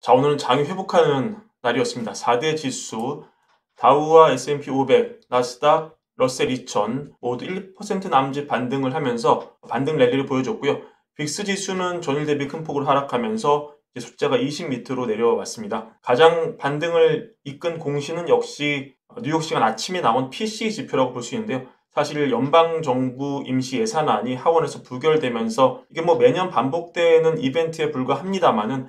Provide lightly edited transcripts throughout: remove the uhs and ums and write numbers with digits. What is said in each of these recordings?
자, 오늘은 장이 회복하는 날이었습니다. 4대 지수, 다우와 S&P 500, 나스닥, 러셀 2000 모두 1% 남짓 반등을 하면서 반등 랠리를 보여줬고요. 빅스 지수는 전일 대비 큰 폭으로 하락하면서 숫자가 20 밑으로 내려왔습니다. 가장 반등을 이끈 공시는 역시 뉴욕 시간 아침에 나온 PCE 지표라고 볼 수 있는데요. 사실 연방정부 임시 예산안이 하원에서 부결되면서 이게 매년 반복되는 이벤트에 불과합니다만은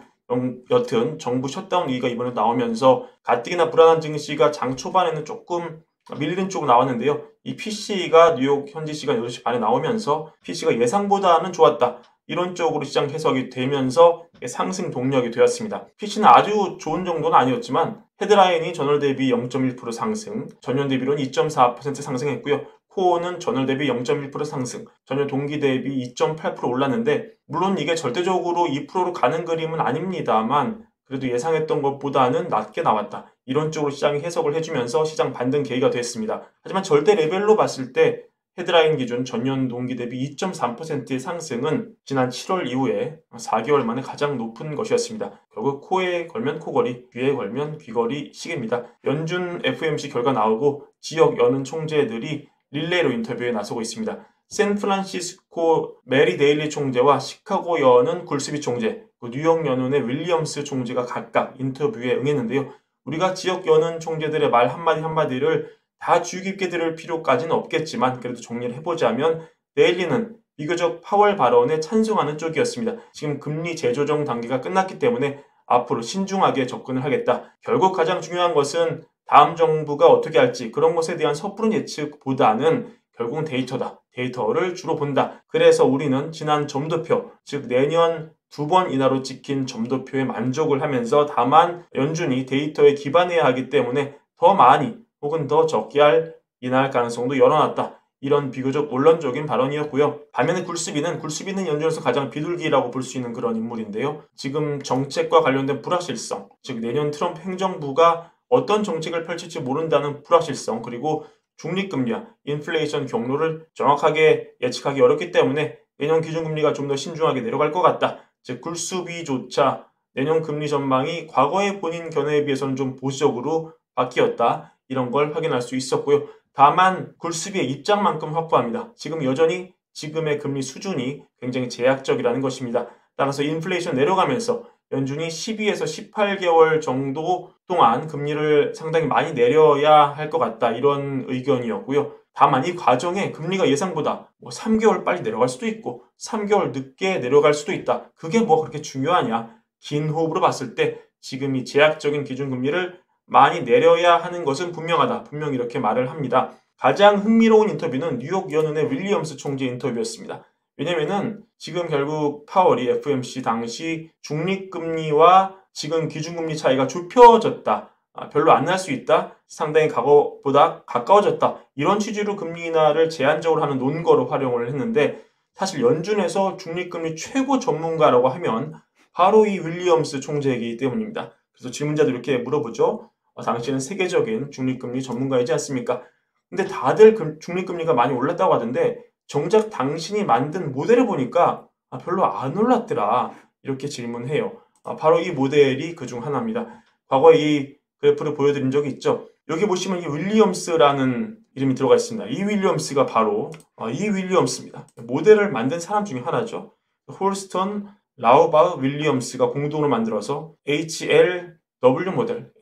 여튼 정부 셧다운 위기가 이번에 나오면서 가뜩이나 불안한 증시가 장 초반에는 조금 밀리는 쪽으로 나왔는데요. 이 PC가 뉴욕 현지 시간 8시 반에 나오면서 PC가 예상보다는 좋았다. 이런 쪽으로 시장 해석이 되면서 상승 동력이 되었습니다. PC는 아주 좋은 정도는 아니었지만 헤드라인이 전월 대비 0.1% 상승, 전년 대비로는 2.4% 상승했고요. 코어는 전월 대비 0.1% 상승, 전년 동기 대비 2.8% 올랐는데 물론 이게 절대적으로 2%로 가는 그림은 아닙니다만 그래도 예상했던 것보다는 낮게 나왔다. 이런 쪽으로 시장이 해석을 해주면서 시장 반등 계기가 됐습니다. 하지만 절대 레벨로 봤을 때 헤드라인 기준 전년 동기 대비 2.3%의 상승은 지난 7월 이후에 4개월 만에 가장 높은 것이었습니다. 결국 코에 걸면 코걸이, 귀에 걸면 귀걸이 시계입니다. 연준 FOMC 결과 나오고 지역 연은 총재들이 릴레이로 인터뷰에 나서고 있습니다. 샌프란시스코 메리 데일리 총재와 시카고 연은 굴스비 총재, 뉴욕 연은의 윌리엄스 총재가 각각 인터뷰에 응했는데요. 우리가 지역 연은 총재들의 말 한마디 한마디를 다 주의 깊게 들을 필요까지는 없겠지만 그래도 정리를 해보자면 데일리는 비교적 파월 발언에 찬성하는 쪽이었습니다. 지금 금리 재조정 단계가 끝났기 때문에 앞으로 신중하게 접근을 하겠다. 결국 가장 중요한 것은 다음 정부가 어떻게 할지 그런 것에 대한 섣부른 예측보다는 결국은 데이터다. 데이터를 주로 본다. 그래서 우리는 지난 점도표, 즉 내년 2번 이하로 찍힌 점도표에 만족을 하면서 다만 연준이 데이터에 기반해야 하기 때문에 더 많이 혹은 더 적게 할 인하할 가능성도 열어놨다. 이런 비교적 원론적인 발언이었고요. 반면에 굴스비는 연준에서 가장 비둘기라고 볼 수 있는 그런 인물인데요. 지금 정책과 관련된 불확실성, 즉 내년 트럼프 행정부가 어떤 정책을 펼칠지 모른다는 불확실성, 그리고 중립금리와 인플레이션 경로를 정확하게 예측하기 어렵기 때문에 내년 기준금리가 좀 더 신중하게 내려갈 것 같다. 즉 굴스비조차 내년 금리 전망이 과거의 본인 견해에 비해서는 좀 보수적으로 바뀌었다. 이런 걸 확인할 수 있었고요. 다만 굴스비의 입장만큼 확보합니다. 지금 여전히 지금의 금리 수준이 굉장히 제약적이라는 것입니다. 따라서 인플레이션 내려가면서 연준이 12에서 18개월 정도 동안 금리를 상당히 많이 내려야 할 것 같다. 이런 의견이었고요. 다만 이 과정에 금리가 예상보다 3개월 빨리 내려갈 수도 있고 3개월 늦게 내려갈 수도 있다. 그게 그렇게 중요하냐. 긴 호흡으로 봤을 때 지금 이 제약적인 기준금리를 많이 내려야 하는 것은 분명하다. 분명히 이렇게 말을 합니다. 가장 흥미로운 인터뷰는 뉴욕 연은의 윌리엄스 총재 인터뷰였습니다. 왜냐면은 지금 결국 파월이 FOMC 당시 중립금리와 지금 기준금리 차이가 좁혀졌다. 별로 안 날 수 있다. 상당히 과거보다 가까워졌다. 이런 취지로 금리 인하를 제한적으로 하는 논거로 활용을 했는데 사실 연준에서 중립금리 최고 전문가라고 하면 바로 이 윌리엄스 총재이기 때문입니다. 그래서 질문자도 이렇게 물어보죠. 당신은 세계적인 중립금리 전문가이지 않습니까? 근데 다들 중립금리가 많이 올랐다고 하던데 정작 당신이 만든 모델을 보니까 별로 안 올랐더라. 이렇게 질문해요. 바로 이 모델이 그중 하나입니다. 과거에 이 그래프를 보여드린 적이 있죠. 여기 보시면 이 윌리엄스라는 이름이 들어가 있습니다. 이 윌리엄스가 바로 이 윌리엄스입니다. 모델을 만든 사람 중에 하나죠. 홀스턴 라우바흐 윌리엄스가 공동으로 만들어서 HLW 모델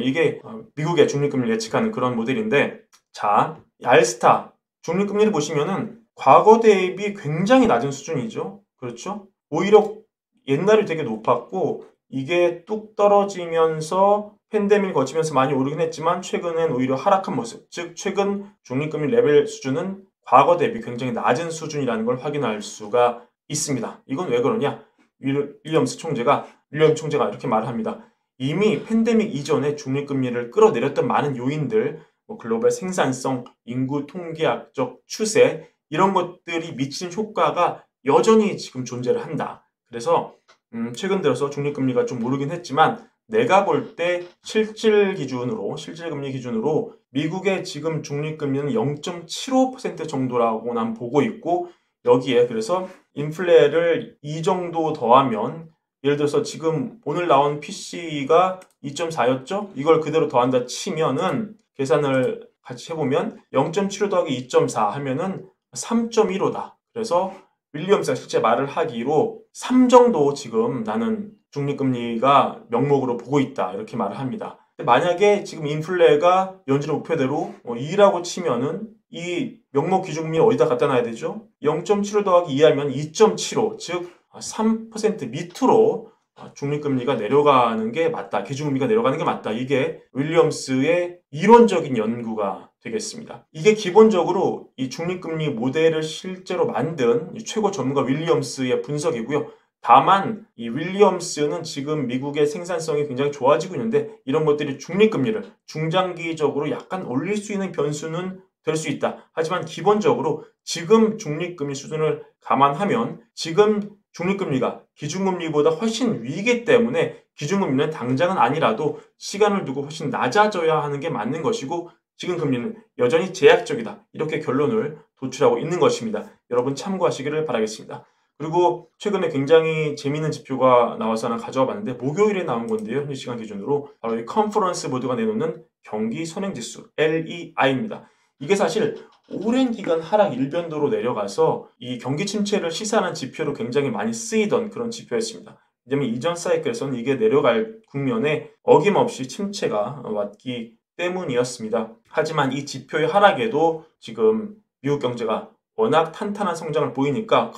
이게 미국의 중립금리를 예측하는 그런 모델인데 자, 알스타 중립금리를 보시면은 과거 대비 굉장히 낮은 수준이죠. 그렇죠? 오히려 옛날이 되게 높았고 이게 뚝 떨어지면서 팬데믹을 거치면서 많이 오르긴 했지만 최근엔 오히려 하락한 모습. 즉 최근 중립금리 레벨 수준은 과거 대비 굉장히 낮은 수준이라는 걸 확인할 수가 있습니다. 이건 왜 그러냐? 윌리엄 총재가 이렇게 말을 합니다. 이미 팬데믹 이전에 중립금리를 끌어내렸던 많은 요인들, 글로벌 생산성, 인구 통계학적 추세 이런 것들이 미친 효과가 여전히 지금 존재를 한다. 그래서 최근 들어서 중립금리가 좀 오르긴 했지만 내가 볼 때 실질금리 기준으로 미국의 지금 중립금리는 0.75% 정도라고 난 보고 있고 여기에 그래서 인플레를 이 정도 더하면 예를 들어서 지금 오늘 나온 PC가 2.4였죠? 이걸 그대로 더한다 치면은 계산을 같이 해보면 0.75 더하기 2.4 하면은 3.15다. 그래서 윌리엄스가 실제 말을 하기로 3 정도 지금 나는 중립금리가 명목으로 보고 있다. 이렇게 말을 합니다. 만약에 지금 인플레가 연준의 목표대로 2라고 치면은 이 명목 기준금리 어디다 갖다 놔야 되죠? 0.75 더하기 2하면 2.75, 즉 3% 밑으로 중립금리가 내려가는 게 맞다. 기준금리가 내려가는 게 맞다. 이게 윌리엄스의 이론적인 연구가 되겠습니다. 이게 기본적으로 이 중립금리 모델을 실제로 만든 최고 전문가 윌리엄스의 분석이고요. 다만 이 윌리엄스는 지금 미국의 생산성이 굉장히 좋아지고 있는데 이런 것들이 중립금리를 중장기적으로 약간 올릴 수 있는 변수는 될 수 있다. 하지만 기본적으로 지금 중립금리 수준을 감안하면 지금 중립금리가 기준금리보다 훨씬 위이기 때문에 기준금리는 당장은 아니라도 시간을 두고 훨씬 낮아져야 하는 게 맞는 것이고 지금 금리는 여전히 제약적이다. 이렇게 결론을 도출하고 있는 것입니다. 여러분 참고하시기를 바라겠습니다. 그리고 최근에 굉장히 재미있는 지표가 나와서 하나 가져와 봤는데 목요일에 나온 건데요. 현지 시간 기준으로 바로 이 컨퍼런스 보드가 내놓는 경기 선행지수 LEI입니다. 이게 사실 오랜 기간 하락 일변도로 내려가서 이 경기 침체를 시사하는 지표로 굉장히 많이 쓰이던 그런 지표였습니다. 왜냐하면 이전 사이클에서는 이게 내려갈 국면에 어김없이 침체가 왔기 때문이었습니다. 하지만 이 지표의 하락에도 지금 미국 경제가 워낙 탄탄한 성장을 보이니까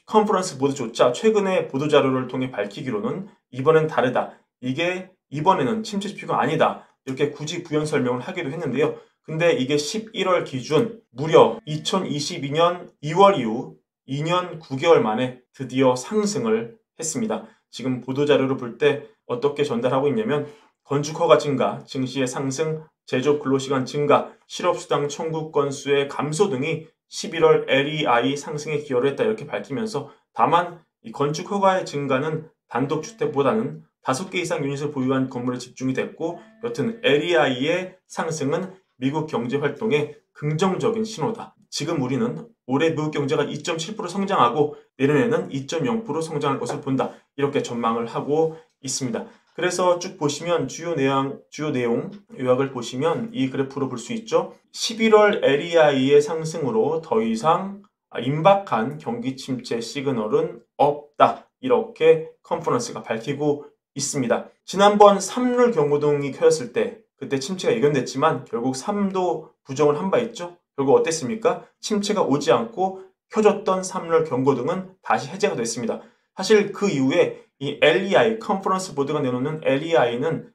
컨퍼런스 보드조차 최근에 보도자료를 통해 밝히기로는 이번엔 다르다. 이게 이번에는 침체 지표가 아니다. 이렇게 굳이 부연 설명을 하기도 했는데요. 근데 이게 11월 기준 무려 2022년 2월 이후 2년 9개월 만에 드디어 상승을 했습니다. 지금 보도자료를 볼 때 어떻게 전달하고 있냐면 건축허가 증가, 증시의 상승, 제조업 근로시간 증가, 실업수당 청구 건수의 감소 등이 11월 LEI 상승에 기여를 했다 이렇게 밝히면서 다만 이 건축허가의 증가는 단독주택보다는 5개 이상 유닛을 보유한 건물에 집중이 됐고 여튼 LEI의 상승은 미국 경제 활동의 긍정적인 신호다. 지금 우리는 올해 미국 경제가 2.7% 성장하고 내년에는 2.0% 성장할 것을 본다. 이렇게 전망을 하고 있습니다. 그래서 쭉 보시면 주요 내용 요약을 보시면 이 그래프로 볼 수 있죠. 11월 LEI의 상승으로 더 이상 임박한 경기 침체 시그널은 없다. 이렇게 컨퍼런스가 밝히고 있습니다. 지난번 3룰 경고등이 켜졌을 때 그때 침체가 예견됐지만 결국 3도 부정을 한 바 있죠. 결국 어땠습니까? 침체가 오지 않고 켜졌던 3룰 경고등은 다시 해제가 됐습니다. 사실 그 이후에 이 LEI, 컨퍼런스 보드가 내놓는 LEI는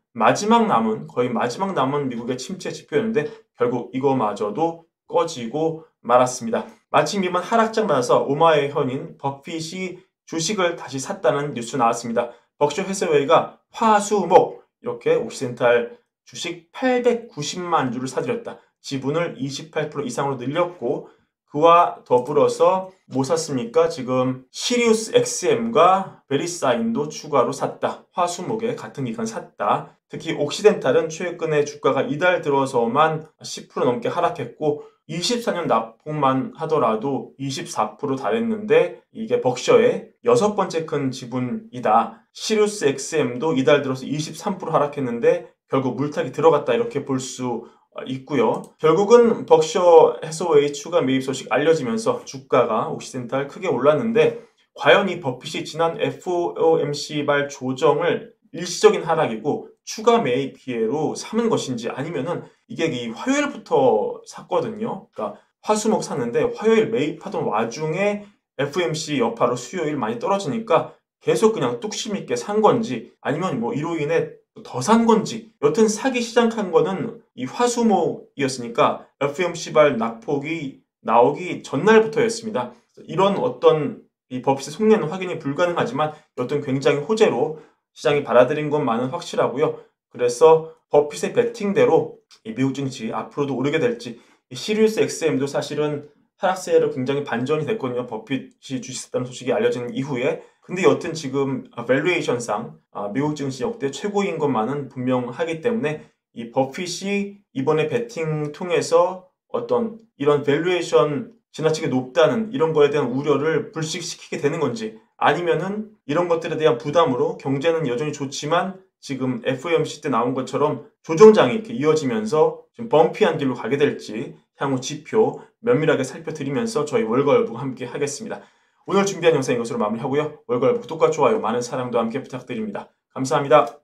거의 마지막 남은 미국의 침체 지표였는데 결국 이거마저도 꺼지고 말았습니다. 마침 이번 하락장 맞아서 오마이의 현인 버핏이 주식을 다시 샀다는 뉴스 나왔습니다. 버크셔 해서웨이가 화수목 이렇게 옥시덴탈 주식 890만 주를 사들였다. 지분을 28% 이상으로 늘렸고 그와 더불어서 뭐 샀습니까? 지금 시리우스 XM과 베리사인도 추가로 샀다. 화수목에 같은 기간 샀다. 특히 옥시덴탈은 최근에 주가가 이달 들어서만 10% 넘게 하락했고 24년 납폭만 하더라도 24% 달했는데 이게 벅셔의 6번째 큰 지분이다. 시리우스 XM도 이달 들어서 23% 하락했는데 결국 물타기 들어갔다 이렇게 볼 수 있고요. 결국은 벅셔 해서웨이 추가 매입 소식 알려지면서 주가가 옥시덴탈 크게 올랐는데 과연 이 버핏이 지난 FOMC발 조정을 일시적인 하락이고 추가 매입 기회로 삼은 것인지 아니면은 이게 이 화요일부터 샀거든요. 그러니까 화수목 샀는데 화요일 매입하던 와중에 FOMC 여파로 수요일 많이 떨어지니까 계속 그냥 뚝심 있게 산 건지 아니면 뭐 이로 인해 더 산 건지 여튼 사기 시작한 거는 이 화수목이었으니까 FOMC발 낙폭이 나오기 전날부터였습니다. 이런 어떤 이 버핏의 속내는 확인이 불가능하지만 여튼 굉장히 호재로 시장이 받아들인 것만은 확실하고요. 그래서 버핏의 베팅대로 이 미국 증시 앞으로도 오르게 될지 이 시리우스 XM도 사실은 하락세로 굉장히 반전이 됐거든요. 버핏이 주식 샀다는 소식이 알려진 이후에. 근데 여튼 지금 밸류에이션상 미국 증시 역대 최고인 것만은 분명하기 때문에 이 버핏이 이번에 베팅 통해서 어떤 이런 밸류에이션 지나치게 높다는 이런 거에 대한 우려를 불식시키게 되는 건지 아니면은 이런 것들에 대한 부담으로 경제는 여전히 좋지만 지금 FOMC 때 나온 것처럼 조정장이 이렇게 이어지면서 좀 범피한 길로 가게 될지 향후 지표 면밀하게 살펴드리면서 저희 월가열북 함께 하겠습니다. 오늘 준비한 영상 이것으로 마무리하고요. 월가열북 구독과 좋아요 많은 사랑도 함께 부탁드립니다. 감사합니다.